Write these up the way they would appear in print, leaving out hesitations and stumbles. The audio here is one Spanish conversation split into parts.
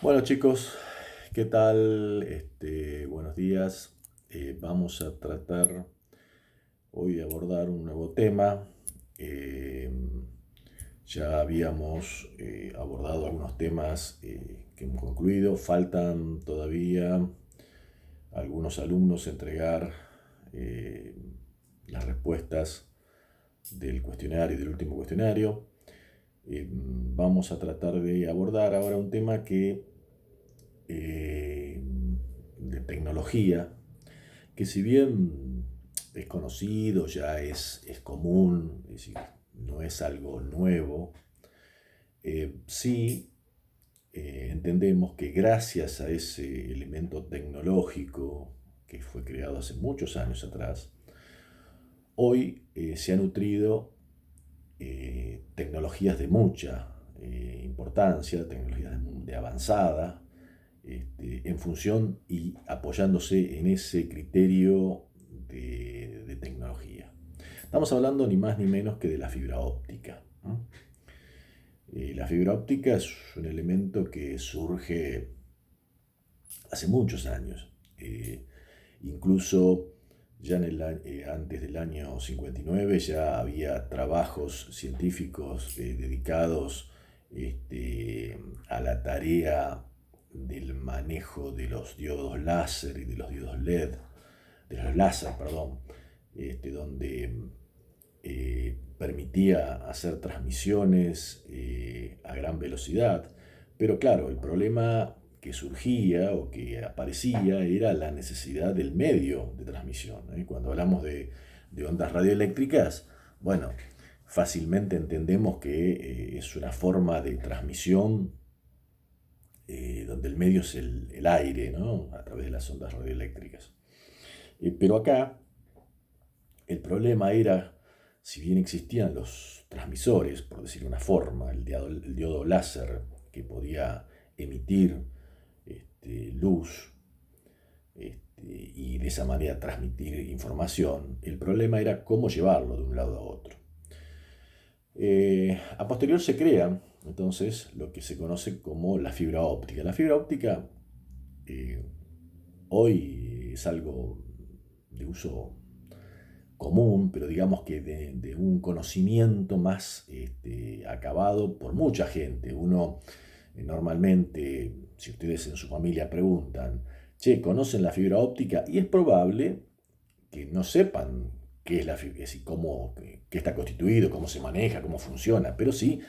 Bueno chicos, ¿qué tal? Buenos días. Vamos a tratar hoy de abordar un nuevo tema. Eh, ya habíamos abordado algunos temas que hemos concluido. Faltan todavía algunos alumnos entregar eh, las respuestas del cuestionario, del último cuestionario. Vamos a tratar de abordar ahora un tema eh, de tecnología, que si bien es conocido, ya es común, es decir, no es algo nuevo, sí entendemos que gracias a ese elemento tecnológico que fue creado hace muchos años atrás, hoy se ha nutrido tecnologías de mucha importancia, tecnologías de avanzada, en función y apoyándose en ese criterio de tecnología. Estamos hablando ni más ni menos que de la fibra óptica, ¿no? La fibra óptica es un elemento que surge hace muchos años, incluso ya antes del año 59 ya había trabajos científicos dedicados a la tarea del manejo de los diodos láser y de los diodos LED, de los láser, perdón, donde permitía hacer transmisiones a gran velocidad. Pero claro, el problema que surgía o que aparecía era la necesidad del medio de transmisión, ¿eh? Cuando hablamos de ondas radioeléctricas, bueno, fácilmente entendemos que es una forma de transmisión donde el medio es el aire, ¿no? A través de las ondas radioeléctricas. Pero acá el problema era, si bien existían los transmisores, por decir una forma, el diodo láser que podía emitir luz y de esa manera transmitir información, el problema era cómo llevarlo de un lado a otro. A posterior se crea entonces lo que se conoce como la fibra óptica. La fibra óptica eh, hoy es algo de uso común, pero digamos que de un conocimiento más acabado por mucha gente. Uno normalmente, si ustedes en su familia preguntan, che, ¿conocen la fibra óptica? Y es probable que no sepan qué es la fibra, cómo, qué está constituido, cómo se maneja, cómo funciona, pero sí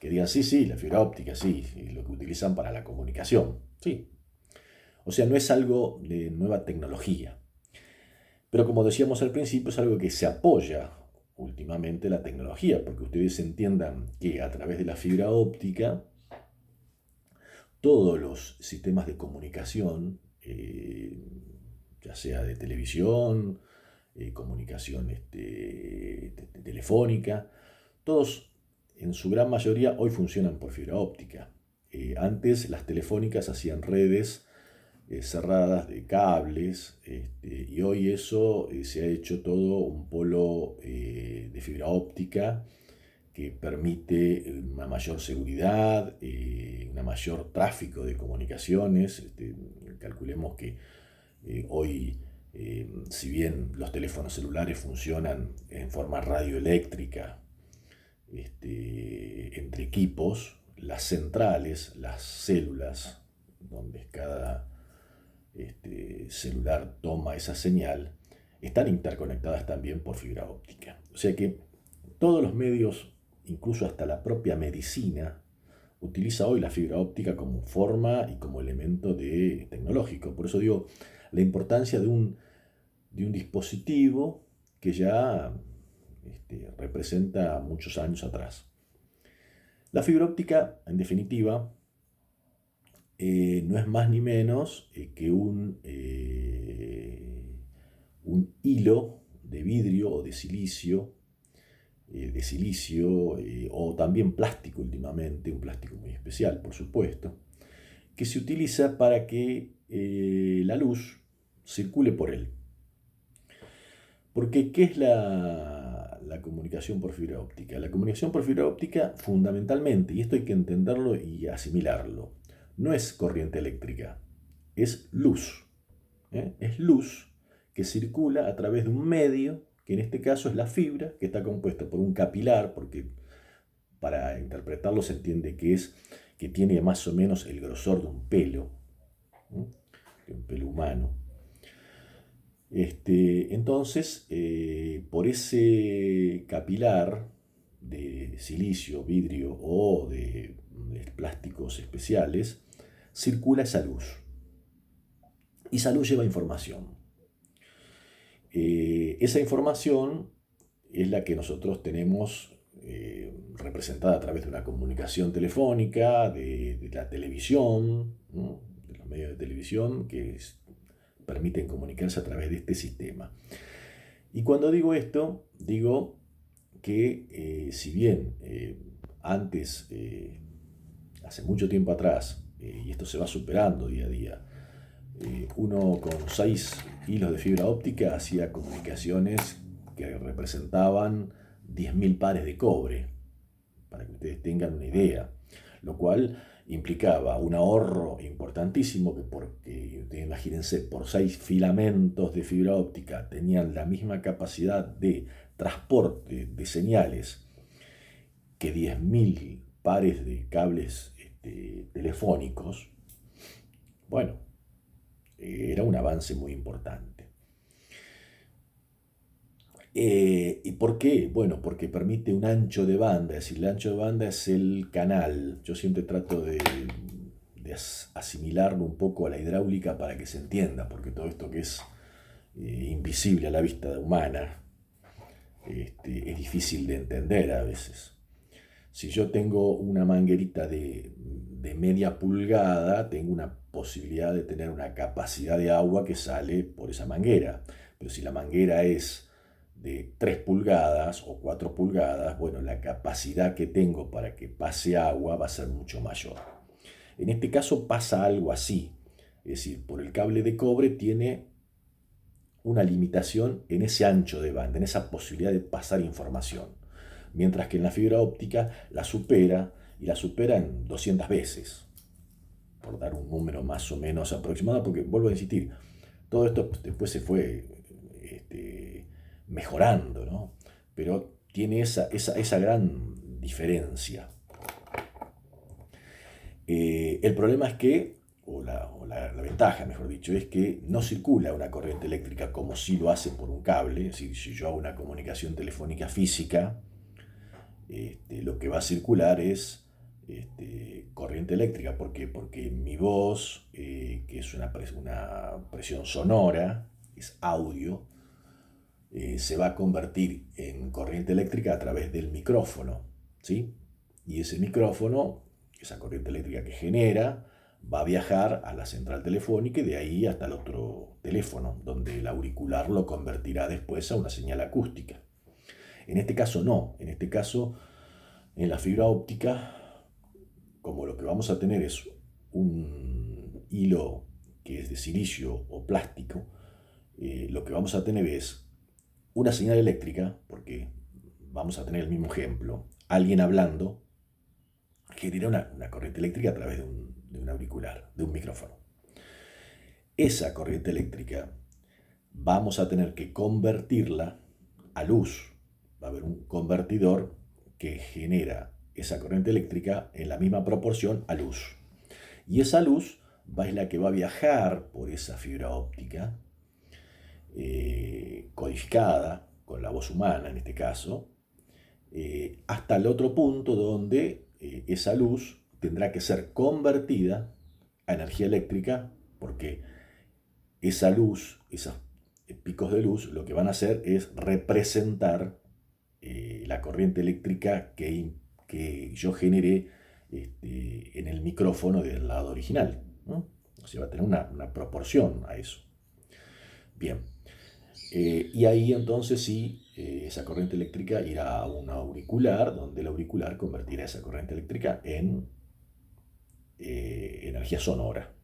que digan, sí, sí, la fibra óptica, sí, y lo que utilizan para la comunicación, sí. O sea, no es algo de nueva tecnología. Pero como decíamos al principio, es algo que se apoya últimamente la tecnología, porque ustedes entiendan que a través de la fibra óptica, todos los sistemas de comunicación, ya sea de televisión, comunicación telefónica, todos en su gran mayoría hoy funcionan por fibra óptica. Antes las telefónicas hacían redes cerradas de cables, y hoy eso se ha hecho todo un polo de fibra óptica que permite una mayor seguridad, un mayor tráfico de comunicaciones. Calculemos que hoy, si bien los teléfonos celulares funcionan en forma radioeléctrica entre equipos, las centrales, las células, donde cada celular toma esa señal, están interconectadas también por fibra óptica. O sea que todos los medios, incluso hasta la propia medicina, utiliza hoy la fibra óptica como forma y como elemento tecnológico. Por eso digo, la importancia de un dispositivo que ya representa muchos años atrás. La fibra óptica, en definitiva, no es más ni menos que un hilo de vidrio o de silicio o también plástico últimamente, un plástico muy especial, por supuesto, que se utiliza para que la luz circule por él. Porque, ¿qué es la comunicación por fibra óptica? La comunicación por fibra óptica, fundamentalmente, y esto hay que entenderlo y asimilarlo, no es corriente eléctrica, es luz. Es luz que circula a través de un medio, que en este caso es la fibra, que está compuesta por un capilar, porque para interpretarlo se entiende que tiene más o menos el grosor de un pelo, de un pelo humano. Entonces, por ese capilar de silicio, vidrio o de plásticos especiales, circula esa luz. Y esa luz lleva información. Esa información es la que nosotros tenemos representada a través de una comunicación telefónica, de la televisión, ¿no? De los medios de televisión permiten comunicarse a través de este sistema. Y cuando digo esto, digo que si bien antes, hace mucho tiempo atrás, y esto se va superando día a día, uno con 6 hilos de fibra óptica hacía comunicaciones que representaban 10.000 pares de cobre, para que ustedes tengan una idea, lo cual implicaba un ahorro importantísimo, porque imagínense, por 6 filamentos de fibra óptica tenían la misma capacidad de transporte de señales que 10.000 pares de cables telefónicos. Bueno, era un avance muy importante. ¿Y por qué? Bueno, porque permite un ancho de banda, es decir, el ancho de banda es el canal. Yo siempre trato de asimilarlo un poco a la hidráulica para que se entienda, porque todo esto que es invisible a la vista humana es difícil de entender a veces. Si yo tengo una manguerita de media pulgada, tengo una posibilidad de tener una capacidad de agua que sale por esa manguera. Pero si la manguera es de 3 pulgadas o 4 pulgadas, bueno, la capacidad que tengo para que pase agua va a ser mucho mayor. En este caso pasa algo así. Es decir, por el cable de cobre tiene una limitación en ese ancho de banda, en esa posibilidad de pasar información. Mientras que en la fibra óptica la supera, y la supera en 200 veces, por dar un número más o menos aproximado, porque vuelvo a insistir, todo esto después se fue mejorando, ¿no? Pero tiene esa gran diferencia. El problema es que, o la ventaja, mejor dicho, es que no circula una corriente eléctrica como si lo hace por un cable. Es decir, si yo hago una comunicación telefónica física, lo que va a circular es corriente eléctrica. ¿Por qué? Porque mi voz, que es una presión sonora, es audio, se va a convertir en corriente eléctrica a través del micrófono, ¿sí? Y ese micrófono, esa corriente eléctrica que genera, va a viajar a la central telefónica y de ahí hasta el otro teléfono, donde el auricular lo convertirá después a una señal acústica. En este caso no, en este caso en la fibra óptica, como lo que vamos a tener es un hilo que es de silicio o plástico, lo que vamos a tener es una señal eléctrica, porque vamos a tener el mismo ejemplo, alguien hablando genera una corriente eléctrica a través de un auricular, de un micrófono. Esa corriente eléctrica vamos a tener que convertirla a luz. Va a haber un convertidor que genera esa corriente eléctrica en la misma proporción a luz. Y esa luz es la que va a viajar por esa fibra óptica, codificada con la voz humana en este caso, hasta el otro punto donde esa luz tendrá que ser convertida a energía eléctrica, porque esa luz, esos picos de luz, lo que van a hacer es representar la corriente eléctrica que yo generé en el micrófono del lado original, ¿no? O sea, va a tener una proporción a eso. Bien, y ahí entonces sí, esa corriente eléctrica irá a un auricular, donde el auricular convertirá esa corriente eléctrica en energía sonora.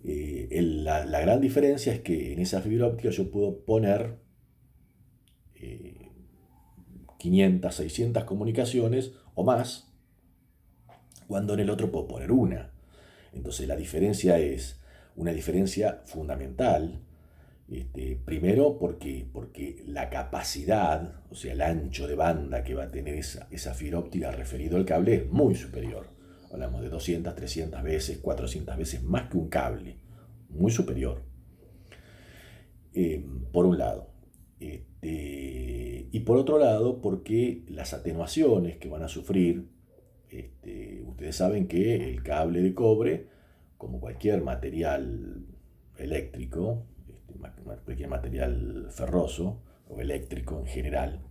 La gran diferencia es que en esa fibra óptica yo puedo poner 500, 600 comunicaciones o más cuando en el otro puedo poner una. Entonces la diferencia es una diferencia fundamental. Primero porque la capacidad, o sea, el ancho de banda que va a tener esa fibra óptica referido al cable es muy superior. Hablamos de 200, 300 veces, 400 veces más que un cable. Muy superior. Por un lado. Y por otro lado, porque las atenuaciones que van a sufrir, ustedes saben que el cable de cobre, como cualquier material eléctrico, cualquier material ferroso o eléctrico en general,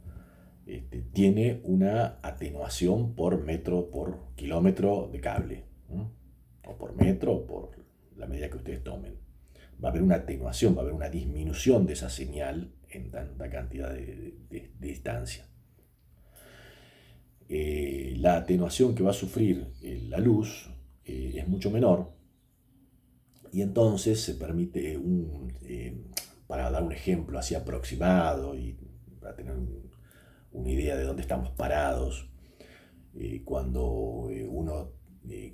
tiene una atenuación por metro, por kilómetro de cable, ¿no? O por metro, o por la medida que ustedes tomen. Va a haber una atenuación, va a haber una disminución de esa señal en tanta cantidad de distancia. La atenuación que va a sufrir la luz es mucho menor, y entonces se permite para dar un ejemplo así aproximado y para tener una idea de dónde estamos parados, cuando uno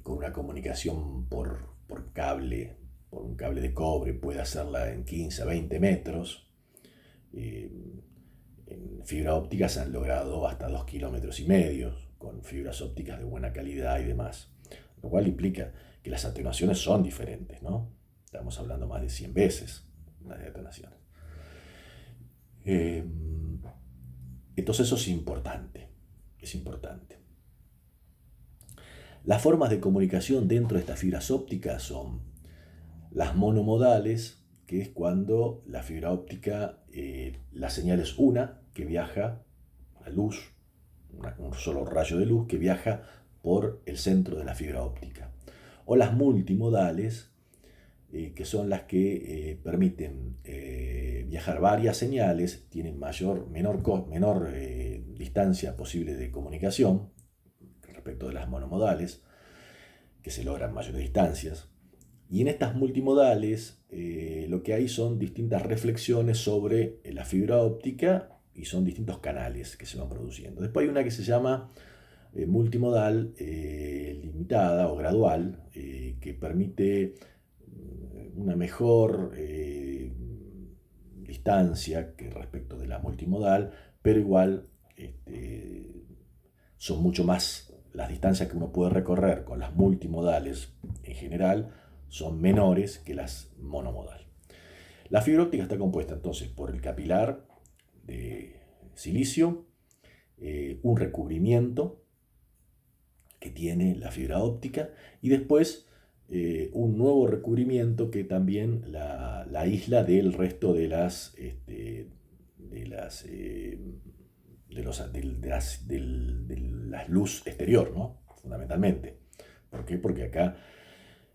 con una comunicación por un cable de cobre puede hacerla en 15 a 20 metros, eh, en fibra óptica se han logrado hasta 2,5 kilómetros con fibras ópticas de buena calidad y demás, lo cual implica que las atenuaciones son diferentes, ¿no? Estamos hablando más de 100 veces las atenuaciones. Entonces eso es importante, es importante. Las formas de comunicación dentro de estas fibras ópticas son las monomodales, que es cuando la fibra óptica, la señal es una que viaja, la luz, un solo rayo de luz que viaja por el centro de la fibra óptica. O las multimodales, que son las que permiten viajar varias señales, tienen menor distancia posible de comunicación respecto de las monomodales, que se logran mayores distancias. Y en estas multimodales lo que hay son distintas reflexiones sobre la fibra óptica y son distintos canales que se van produciendo. Después hay una que se llama multimodal limitada o gradual, que permite una mejor distancia que respecto de la multimodal, pero igual son mucho más las distancias que uno puede recorrer con las multimodales en general, son menores que las monomodal. La fibra óptica está compuesta entonces por el capilar de silicio, un recubrimiento que tiene la fibra óptica y después un nuevo recubrimiento que también la aísla del resto de las la luz exterior, ¿no? Fundamentalmente. ¿Por qué? Porque acá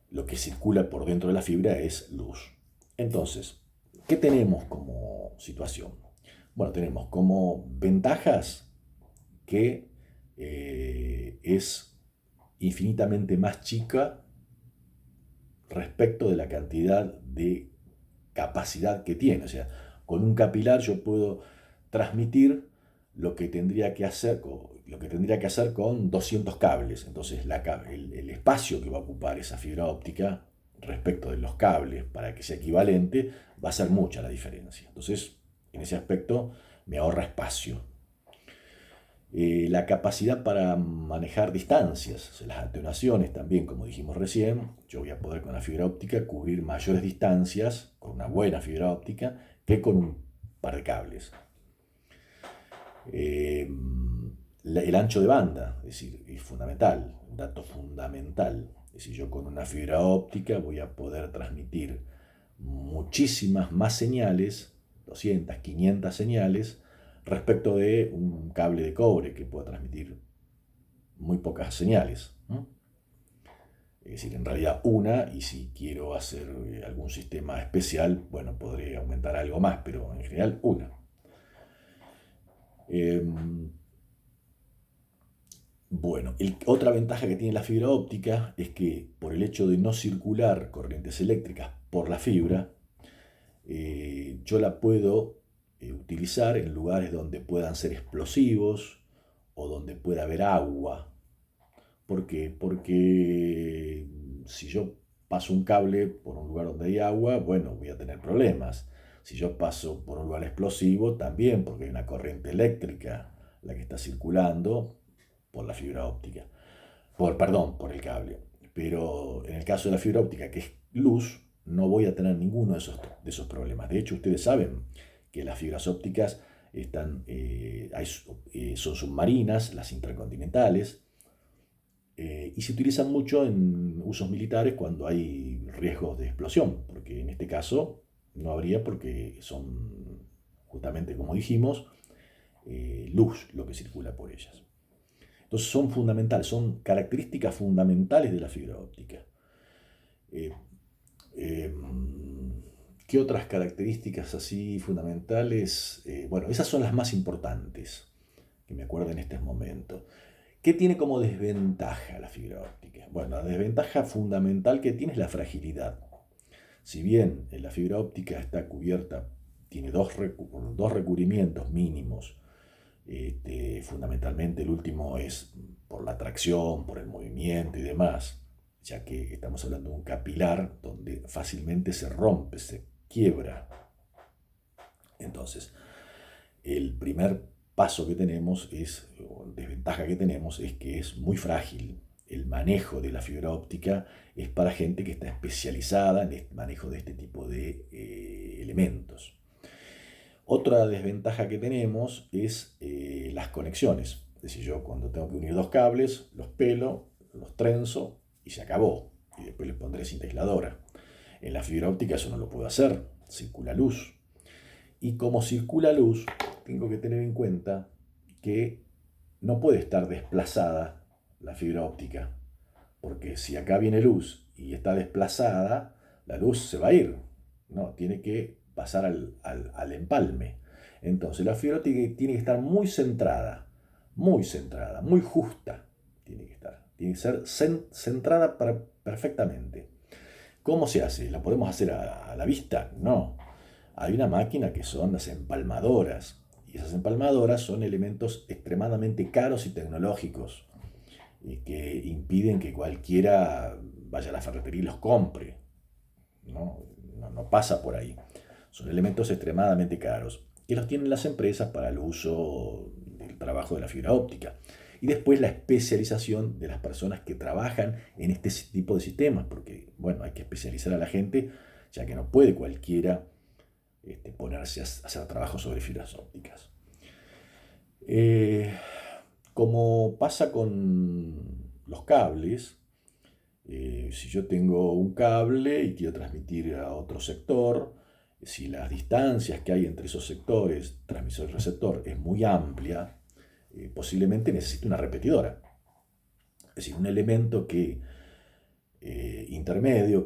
lo que circula por dentro de la fibra es luz. Entonces, ¿qué tenemos como situación? Bueno, tenemos como ventajas que es infinitamente más chica respecto de la cantidad de capacidad que tiene. O sea, con un capilar yo puedo transmitir lo que tendría que hacer con 200 cables. Entonces el espacio que va a ocupar esa fibra óptica respecto de los cables para que sea equivalente va a ser mucha la diferencia. Entonces, en ese aspecto me ahorra espacio. La capacidad para manejar distancias, las atenuaciones también, como dijimos recién, yo voy a poder con la fibra óptica cubrir mayores distancias con una buena fibra óptica que con un par de cables. El ancho de banda, es decir, es fundamental, un dato fundamental. Es decir, yo con una fibra óptica voy a poder transmitir muchísimas más señales, 200, 500 señales, respecto de un cable de cobre que pueda transmitir muy pocas señales, ¿no? Es decir, en realidad una, y si quiero hacer algún sistema especial, bueno, podré aumentar algo más, pero en general una. Bueno, otra ventaja que tiene la fibra óptica es que por el hecho de no circular corrientes eléctricas por la fibra, yo la puedo utilizar en lugares donde puedan ser explosivos o donde pueda haber agua ¿Por qué? Porque si yo paso un cable por un lugar donde hay agua, bueno, voy a tener problemas. Si yo paso por un lugar explosivo, también, porque hay una corriente eléctrica la que está circulando por la fibra óptica. Perdón, por el cable. Pero en el caso de la fibra óptica, que es luz, no voy a tener ninguno de esos problemas. De hecho, ustedes saben que las fibras ópticas son submarinas, las intercontinentales, y se utilizan mucho en usos militares cuando hay riesgos de explosión, porque en este caso no habría porque son, justamente como dijimos, luz lo que circula por ellas. Entonces son fundamentales, son características fundamentales de la fibra óptica. Eh, eh, ¿Qué otras características así fundamentales? Bueno, esas son las más importantes que me acuerdo en este momento. ¿Qué tiene como desventaja la fibra óptica? Bueno, la desventaja fundamental que tiene es la fragilidad. Si bien la fibra óptica está cubierta, tiene dos recubrimientos mínimos. Fundamentalmente el último es por la tracción, por el movimiento y demás, ya que estamos hablando de un capilar donde fácilmente se rompe, se quiebra. Entonces, el primer paso que tenemos o desventaja que tenemos es que es muy frágil. El manejo de la fibra óptica es para gente que está especializada en el manejo de este tipo de elementos. Otra desventaja que tenemos es las conexiones. Es decir, yo cuando tengo que unir dos cables, los pelo, los trenzo y se acabó. Y después les pondré cinta aisladora. En la fibra óptica eso no lo puedo hacer. Circula luz. Y como circula luz, tengo que tener en cuenta que no puede estar desplazada la fibra óptica. Porque si acá viene luz y está desplazada, la luz se va a ir. No, tiene que pasar al empalme. Entonces la fibra óptica tiene que estar muy centrada, muy justa. Tiene que ser centrada perfectamente. ¿Cómo se hace? ¿La podemos hacer a la vista? No. Hay una máquina que son las empalmadoras. Y esas empalmadoras son elementos extremadamente caros y tecnológicos que impiden que cualquiera vaya a la ferretería y los compre. No pasa por ahí. Son elementos extremadamente caros que los tienen las empresas para el uso del trabajo de la fibra óptica. Y después la especialización de las personas que trabajan en este tipo de sistemas, porque bueno, hay que especializar a la gente, ya que no puede cualquiera ponerse a hacer trabajo sobre fibras ópticas. Como pasa con los cables, si yo tengo un cable y quiero transmitir a otro sector, si las distancias que hay entre esos sectores, transmisor y receptor, es muy amplia, posiblemente necesite una repetidora. Es decir, un elemento intermedio que